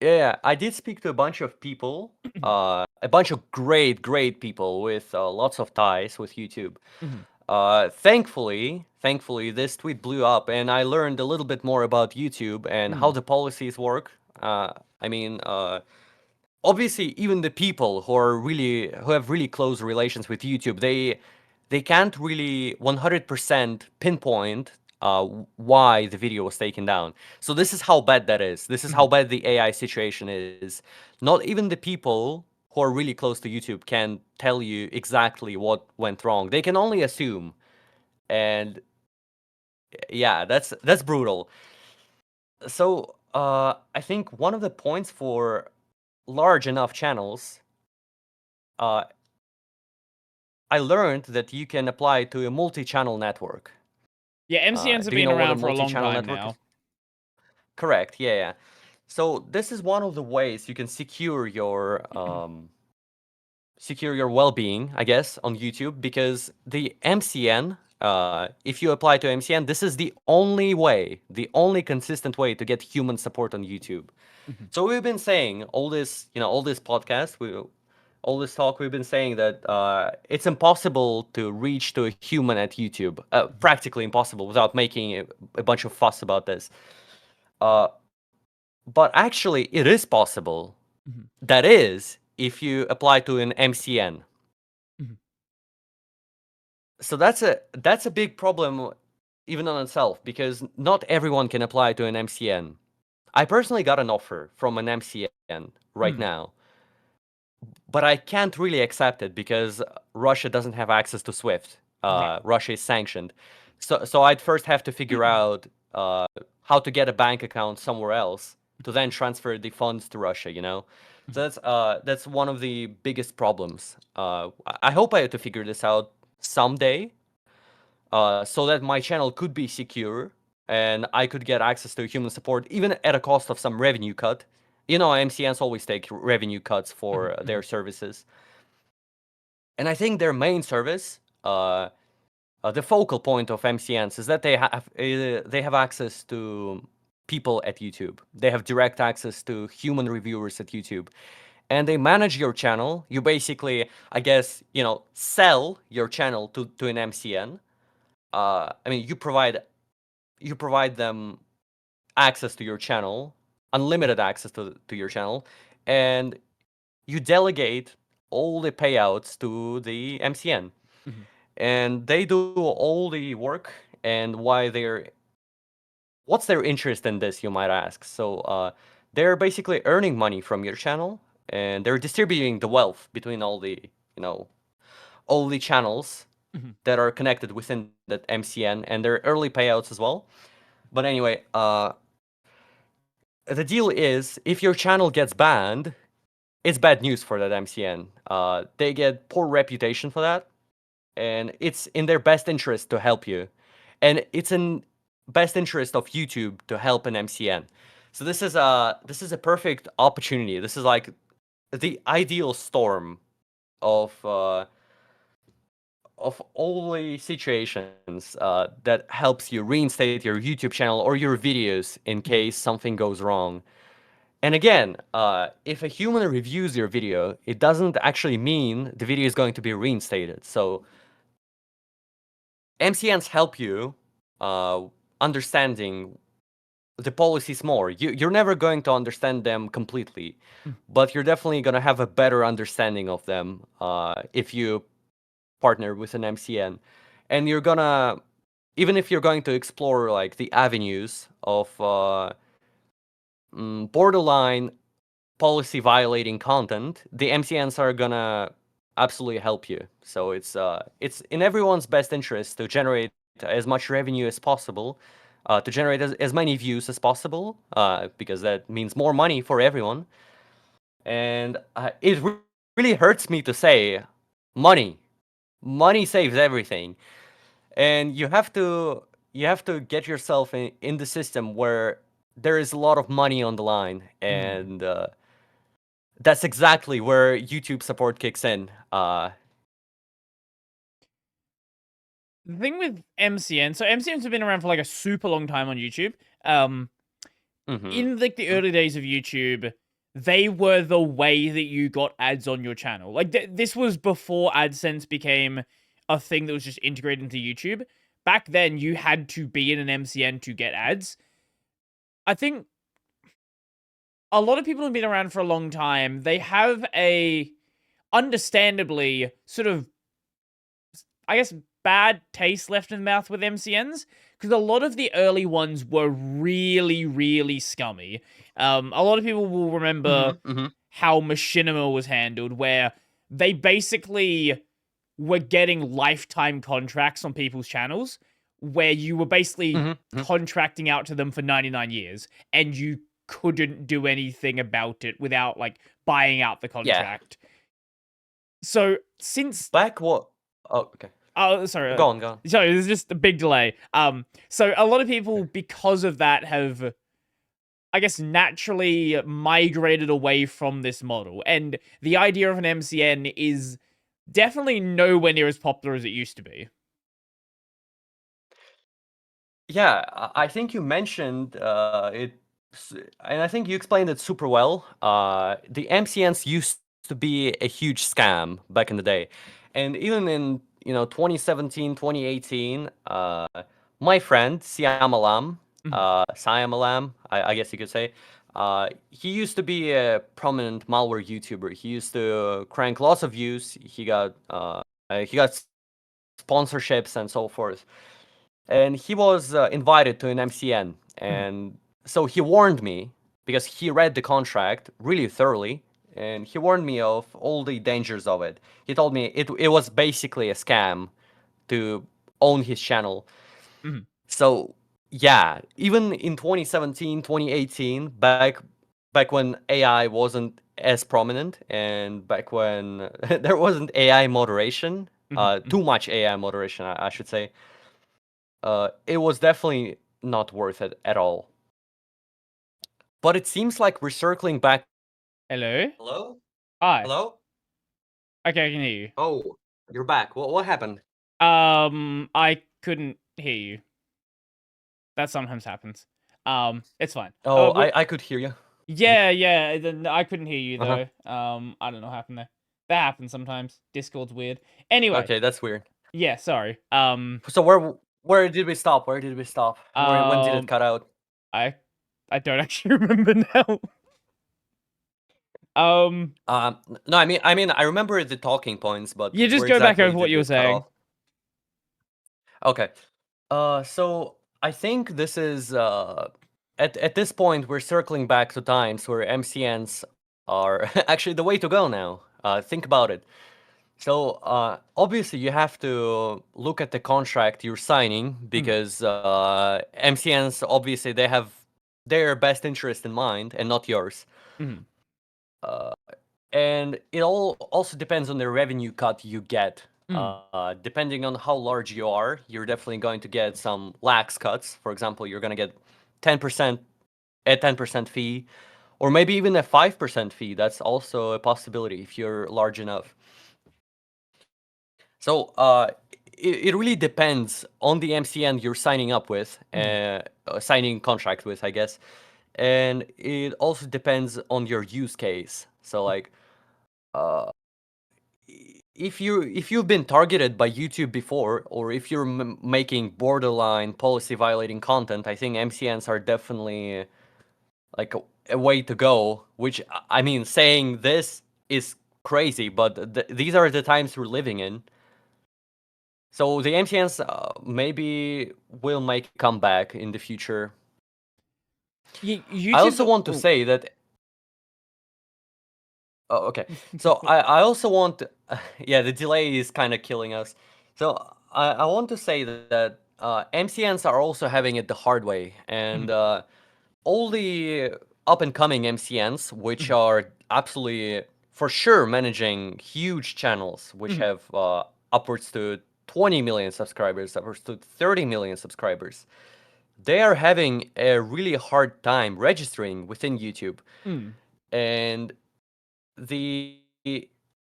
Yeah, I did speak to a bunch of people, a bunch of great people with lots of ties with YouTube. Mhm. Thankfully, this tweet blew up, and I learned a little bit more about YouTube and how Mm. the policies work. I mean, obviously, even the people who have really close relations with YouTube, they can't really 100% pinpoint why the video was taken down. So this is how bad that is. This is how Mhm. bad the AI situation is. Not even the people who are really close to YouTube can tell you exactly what went wrong. They can only assume. And yeah, that's brutal. So I think one of the points for large enough channels, uh, I learned that you can apply to a multi-channel network. Yeah, MCNs have Do you been know what a around for a long multi-channel time network is? now. Correct. Yeah, yeah. So this is one of the ways you can secure your well-being, I guess, on YouTube, because the MCN, if you apply to MCN, this is the only consistent way to get human support on YouTube. Mhm. So we've been saying all this podcast, all this talk, we've been saying that it's impossible to reach to a human at YouTube, Mhm. practically impossible, without making a bunch of fuss about this. Uh, but actually, it is possible. Mhm. That is, if you apply to an MCN. Mhm. So that's a big problem, even on itself, because not everyone can apply to an MCN. I personally got an offer from an MCN right Mm. now, but I can't really accept it because Russia doesn't have access to SWIFT. Right. Russia is sanctioned, so I'd first have to figure out how to get a bank account somewhere else to then transfer the funds to Russia. Mhm. So that's one of the biggest problems. I hope I have to figure this out someday, so that my channel could be secure and I could get access to human support, even at a cost of some revenue cut. MCNs always take revenue cuts Mhm. for their Mhm. services. And I think their main service, the focal point of MCNs, is that they have access to people at YouTube. They have direct access to human reviewers at YouTube, and they manage your channel. You basically, I guess, sell your channel to an MCN. I mean, you provide them access to your channel, unlimited access to your channel, and you delegate all the payouts to the MCN, Mhm. and they do all the work. And what's their interest in this, you might ask? So they're basically earning money from your channel, and they're distributing the wealth between all the channels Mhm. that are connected within that MCN, and their early payouts as well. But anyway, the deal is, if your channel gets banned, it's bad news for that MCN. They get poor reputation for that, and it's in their best interest to help you, and it's in best interest of YouTube to help an MCN. So this is a perfect opportunity. This is like the ideal storm of all the situations that helps you reinstate your YouTube channel or your videos in Mhm. case something goes wrong. And again, if a human reviews your video, it doesn't actually mean the video is going to be reinstated. So MCNs help you understanding the policies more. You're never going to understand them completely, Mhm. but you're definitely going to have a better understanding of them if you partner with an MCN. And even if you're going to explore like the avenues of borderline policy violating content, the MCNs are gonna absolutely help you. So it's in everyone's best interest to generate as much revenue as possible, to generate as many views as possible, because that means more money for everyone. And it really hurts me to say, money, money saves everything, and you have to get yourself in the system where there is a lot of money on the line, Mm. and that's exactly where YouTube support kicks in. The thing with MCN, so MCNs have been around for like a super long time on YouTube. Um, Mhm. in like the early days of YouTube, they were the way that you got ads on your channel. Like this was before AdSense became a thing that was just integrated into YouTube. Back then, you had to be in an MCN to get ads. I think a lot of people have been around for a long time. They have a, understandably, sort of, I guess, bad taste left in the mouth with MCNs, because a lot of the early ones were really, really scummy. A lot of people will remember how Machinima was handled, where they basically were getting lifetime contracts on people's channels, where you were basically contracting out to them for 99 years, and you couldn't do anything about it without, like, buying out the Yeah. contract. So, since... Back what? Oh, okay. Oh, sorry. Go on. Sorry, there's just a big delay. So a lot of people, because of that, have, I guess, naturally migrated away from this model. And the idea of an MCN is definitely nowhere near as popular as it used to be. Yeah, I think you mentioned it, and I think you explained it super well. The MCNs used to be a huge scam back in the day, and even in 2017, 2018, my friend Siamalam, Siamalam, I guess you could say, he used to be a prominent malware YouTuber. He used to crank lots of views. He got sponsorships and so forth. And he was invited to an MCN, and so he warned me because he read the contract really thoroughly, and he warned me of all the dangers of it. He told me it was basically a scam to own his channel. So yeah, even in 2017, 2018, back when AI wasn't as prominent, and back when there wasn't AI moderation, too much AI moderation, I should say. It was definitely not worth it at all. But it seems like we're circling back. Hello? Hello? Hi. Hello? Okay, I can hear you. Oh, you're back. What happened? I couldn't hear you. That sometimes happens. It's fine. Oh, I could hear you. Yeah, then I couldn't hear you Uh-huh. though. I don't know what happened there. That happens sometimes. Discord's weird. Anyway, Okay, that's weird. yeah, sorry. So where did we stop? Where did we stop? When did it cut out? I don't actually remember now. No, I mean, I remember the talking points, but You just where go back exactly over what did you were it cut saying. off? Okay. So I think this is at this point we're circling back to times where MCNs are actually the way to go now. Think about it. So obviously you have to look at the contract you're signing because MCNs obviously they have their best interest in mind and not yours. And it all also depends on the revenue cut you get. Depending on how large you are, you're definitely going to get some lax cuts. For example, you're going to get 10% a 10% fee, or maybe even a 5% fee. That's also a possibility if you're large enough. So it really depends on the MCN you're signing up with, signing contract with, I guess, and it also depends on your use case. So like, if you've been targeted by YouTube before, or if you're making borderline policy violating content, I think MCNs are definitely like a way to go. Which I mean, saying this is crazy, but these are the times we're living in. So the MCNs maybe will make a comeback in the future. I also want to say that. Oh, okay. So I also want to, yeah, the delay is kind of killing us. So I want to say that MCNs are also having it the hard way, and all the up and coming MCNs, which are absolutely for sure managing huge channels, which have upwards to 20 million subscribers, upwards to 30 million subscribers, they are having a really hard time registering within YouTube, and the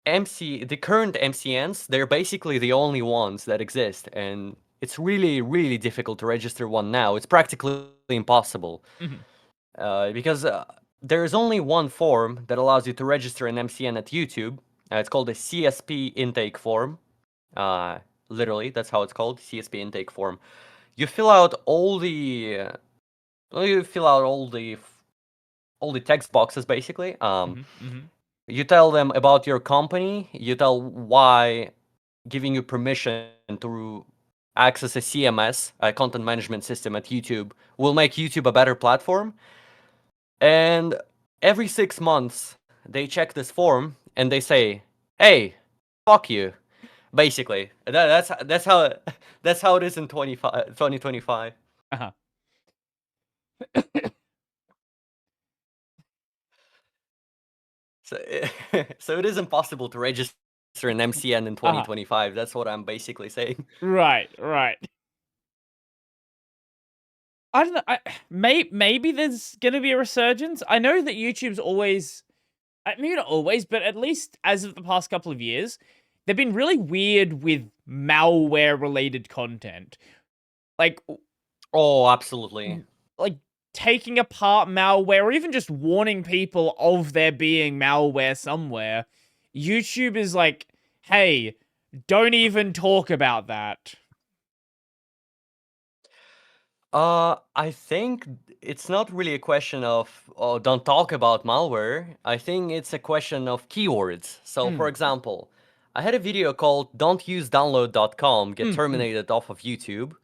the current MCNs, they're basically the only ones that exist, and it's really, really difficult to register one now. It's practically impossible because there is only one form that allows you to register an MCN at YouTube. It's called a CSP intake form. Literally, that's how it's called, CSP intake form. You fill out all the text boxes basically. You tell them about your company. You tell why giving you permission to access a CMS, a content management system at YouTube, will make YouTube a better platform. And every 6 months, they check this form and they say, "Hey, fuck you." Basically, that's how that's how it is in 2025. Uh-huh. So, so it is impossible to register an MCN in 2025. That's what I'm basically saying. Right, right. I don't know. Maybe there's gonna be a resurgence. I know that YouTube's always, maybe not always, but at least as of the past couple of years, they've been really weird with malware-related content. Like, Oh, absolutely. like taking apart malware, or even just warning people of there being malware somewhere. YouTube is like, hey, don't even talk about that. I think it's not really a question of, oh, don't talk about malware. I think it's a question of keywords. So, for example, I had a video called "Don't Use Download.com Get Terminated Off of YouTube."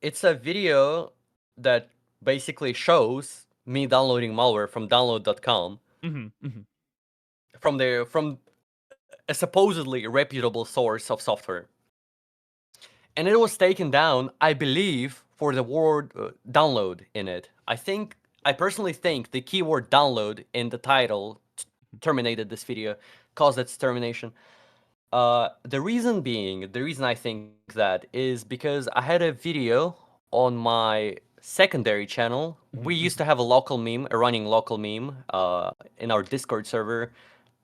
It's a video that basically shows me downloading malware from download.com from a supposedly reputable source of software. And it was taken down, I believe, for the word download in it. I personally think the keyword download in the title terminated this video, caused its termination. The reason I think that is because I had a video on my secondary channel. We used to have a running local meme in our Discord server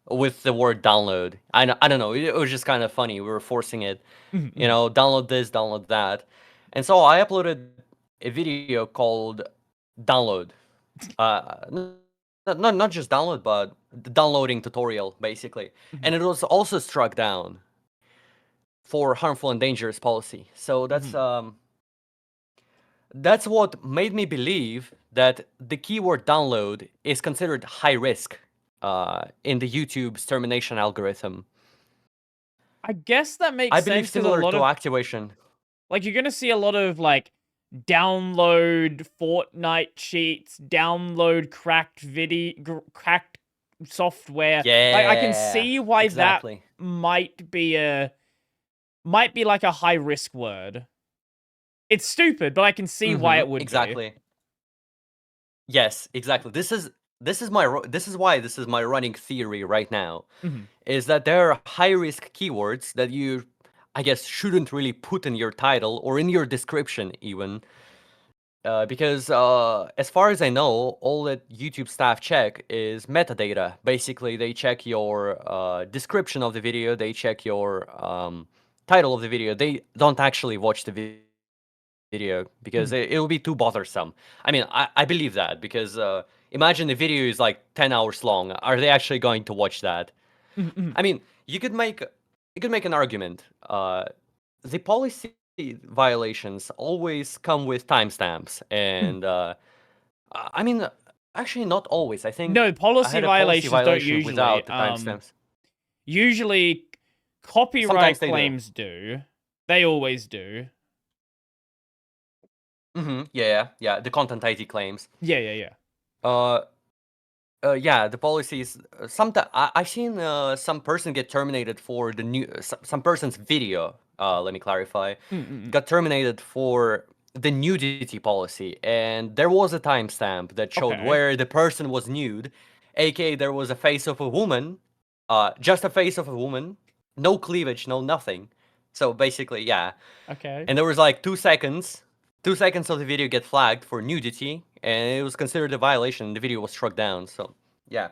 with the word download. I don't know, it was just kind of funny. We were forcing it, download this, download that. And so I uploaded a video called download. Not just download, but the downloading tutorial, basically. And it was also struck down for harmful and dangerous policy. So that's what made me believe that the keyword download is considered high risk in the YouTube's termination algorithm. I guess that makes I believe sense because a similar lot to of, activation. like, you're gonna see a lot of like download Fortnite cheats, download cracked software. Like, I can Yeah, see why that exactly. might be like a high risk word. It's stupid, but I can see why it would be. Exactly. Yes, exactly. This is why this is my running theory right now. Is that there are high risk keywords that you, I guess, shouldn't really put in your title or in your description even. Because as far as I know, all that YouTube staff check is metadata. Basically, they check your description of the video, they check your title of the video. They don't actually watch the video because it will be too bothersome. I mean, I believe that because imagine the video is like 10 hours long. Are they actually going to watch that? I mean, you could make an argument. The policy violations always come with timestamps, and I mean, actually, not always. I think No, I policy had a policy violations don't violation usually. without the timestamps. Usually Sometimes copyright they do. claims do. They always do. Yeah. The content ID claims. Yeah. Uh, yeah, the policies. Sometimes I've seen some person get terminated for the new some person's video. Let me clarify. Got terminated for the nudity policy, and there was a timestamp that showed Okay. where the person was nude, aka there was a face of a woman, just a face of a woman, no cleavage, no nothing. So basically, yeah. Okay. And there was like 2 seconds. 2 seconds of the video get flagged for nudity, and it was considered a violation. The video was struck down. So yeah.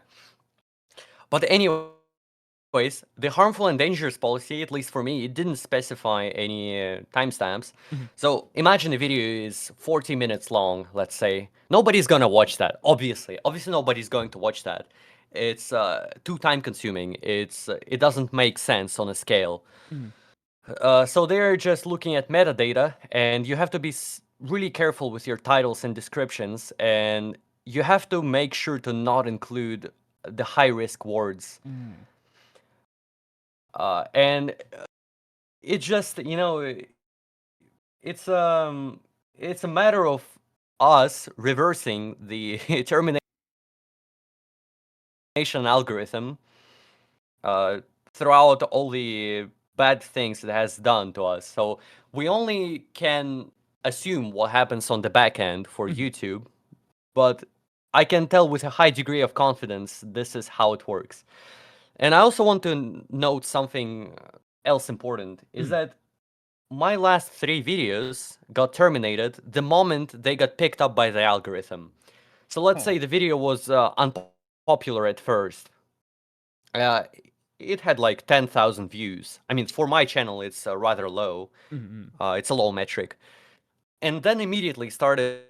But anyway, anyways, the harmful and dangerous policy, at least for me, it didn't specify any timestamps. Mhm. So imagine the video is 40 minutes long, let's say. Nobody's gonna watch that, obviously. Obviously, nobody's going to watch that. It's too time consuming. It doesn't make sense on a scale. Mhm. So they're just looking at metadata, and you have to be really careful with your titles and descriptions, and you have to make sure to not include the high risk words. Mm. And it just, it's it's a matter of us reversing the termination algorithm throughout all the bad things it has done to us. So we only can assume what happens on the back end for Mhm. YouTube, but I can tell with a high degree of confidence this is how it works. And I also want to note something else important is Mhm. that my last 3 videos got terminated the moment they got picked up by the algorithm. So let's Huh. say the video was unpopular at first. Uh, it had like 10,000 views. I mean, for my channel, it's rather low. Mhm. It's a low metric. And then immediately started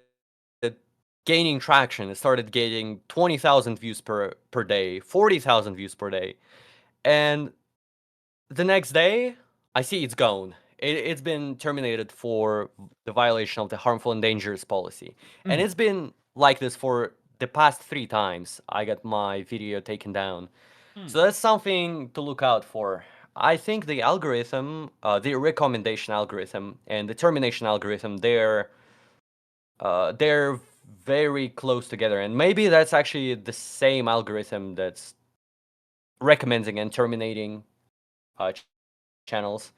gaining traction. It started getting 20,000 views per day, 40,000 views per day. And the next day, I see it's gone. It's been terminated for the violation of the harmful and dangerous policy. And Mhm. it's been like this for the past 3 times I got my video taken down. So Mm. that's something to look out for. I think the algorithm, the recommendation algorithm and the termination algorithm, they're very close together. And maybe that's actually the same algorithm that's recommending and terminating channels.